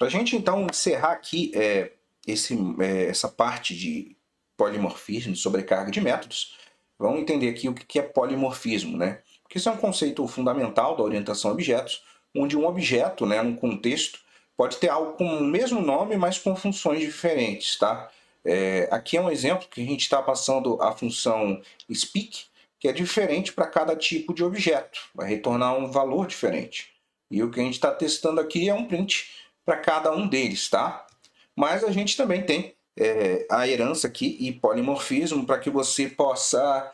Para a gente então encerrar aqui essa parte de polimorfismo, sobrecarga de métodos, vamos entender aqui o que é polimorfismo, né? Porque isso é um conceito fundamental da orientação a objetos, onde um objeto, né, num contexto, pode ter algo com o mesmo nome, mas com funções diferentes, tá? Aqui é um exemplo que a gente está passando a função speak, que é diferente para cada tipo de objeto, vai retornar um valor diferente. E o que a gente está testando aqui é um print para cada um deles, tá? Mas a gente também tem a herança aqui e polimorfismo para que você possa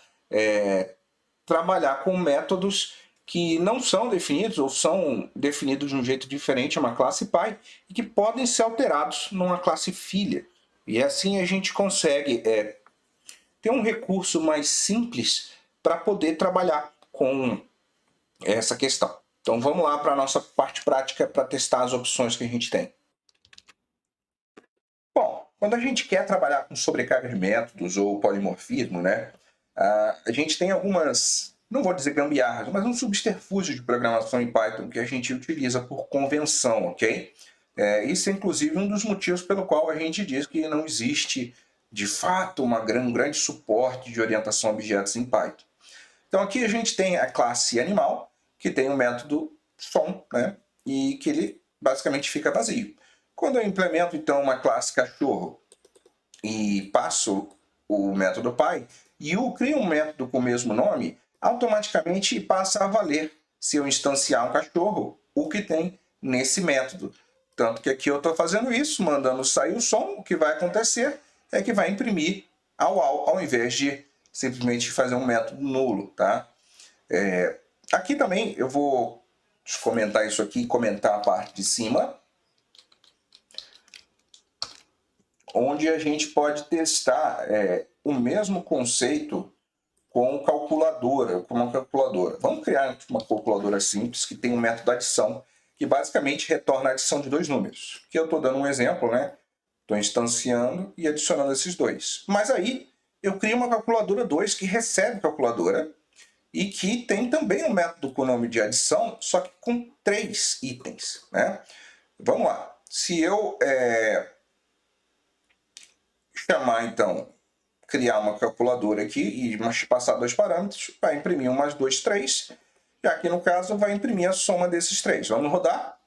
trabalhar com métodos que não são definidos ou são definidos de um jeito diferente, é uma classe pai, e que podem ser alterados numa classe filha. E assim a gente consegue ter um recurso mais simples para poder trabalhar com essa questão. Então vamos lá para a nossa parte prática para testar as opções que a gente tem. Bom, quando a gente quer trabalhar com sobrecarga de métodos ou polimorfismo, né, a gente tem algumas, não vou dizer gambiarras, mas um subterfúgio de programação em Python que a gente utiliza por convenção, ok? Isso é inclusive um dos motivos pelo qual a gente diz que não existe de fato um grande suporte de orientação a objetos em Python. Então aqui a gente tem a classe animal, que tem o método som, né, e que ele basicamente fica vazio. Quando eu implemento então uma classe cachorro e passo o método pai, e eu crio um método com o mesmo nome, automaticamente passa a valer, se eu instanciar um cachorro, o que tem nesse método. Tanto que aqui eu estou fazendo isso, mandando sair o som, o que vai acontecer é que vai imprimir ao invés de simplesmente fazer um método nulo, tá? Aqui também eu vou comentar isso aqui, comentar a parte de cima, onde a gente pode testar o mesmo conceito com calculadora, com uma calculadora. Vamos criar uma calculadora simples que tem um método adição, que basicamente retorna a adição de dois números. Aqui eu estou dando um exemplo, né? Estou instanciando e adicionando esses dois. Mas aí eu crio uma calculadora 2 que recebe calculadora e que tem também um método com o nome de adição, só que com 3 itens, né? Vamos lá. Se eu chamar, então, criar uma calculadora aqui e passar dois parâmetros, vai imprimir 1 mais 2, 3. E aqui, no caso, vai imprimir a soma desses 3. Vamos rodar.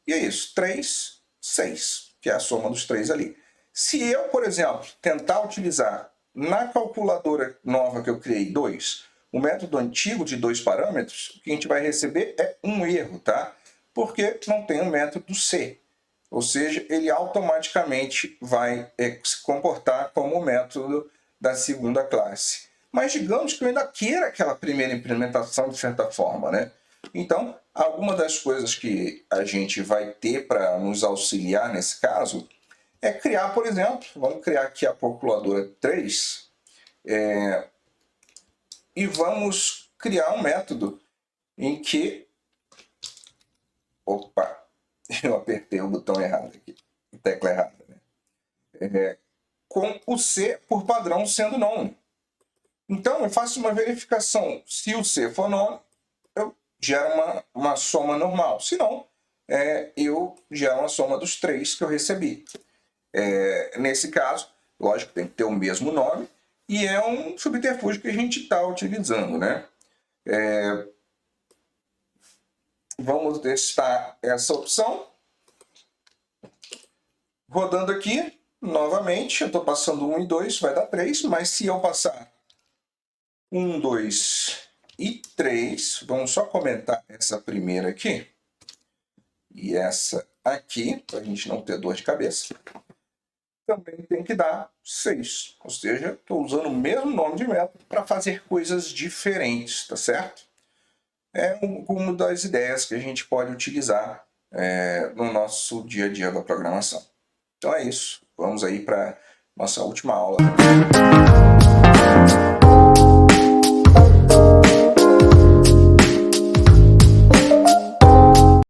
E é isso. 3, 6, que é a soma dos 3 ali. Se eu, por exemplo, tentar utilizar na calculadora nova que eu criei, 2, o método antigo de 2 parâmetros, o que a gente vai receber é um erro, tá? Porque não tem o método C. Ou seja, ele automaticamente vai se comportar como o método da segunda classe. Mas digamos que eu ainda queira aquela primeira implementação de certa forma, né? Então, alguma das coisas que a gente vai ter para nos auxiliar nesse caso é criar, por exemplo, vamos criar aqui a calculadora 3 e vamos criar um método em que... Opa! Eu apertei o botão errado aqui, a tecla errada, né? Com o C por padrão sendo nome. Então, eu faço uma verificação. Se o C for nome, eu gero uma soma normal. Se não, eu gero uma soma dos 3 que eu recebi. Nesse caso, lógico, tem que ter o mesmo nome, e é um subterfúgio que a gente está utilizando, né? Vamos testar essa opção. Rodando aqui, novamente, eu estou passando 1 e 2, vai dar 3, mas se eu passar 1, 2 e 3, vamos só comentar essa primeira aqui, e essa aqui, para a gente não ter dor de cabeça, também tem que dar 6, ou seja, estou usando o mesmo nome de método para fazer coisas diferentes, tá certo? É uma das ideias que a gente pode utilizar no nosso dia a dia da programação. Então é isso. Vamos aí para nossa última aula.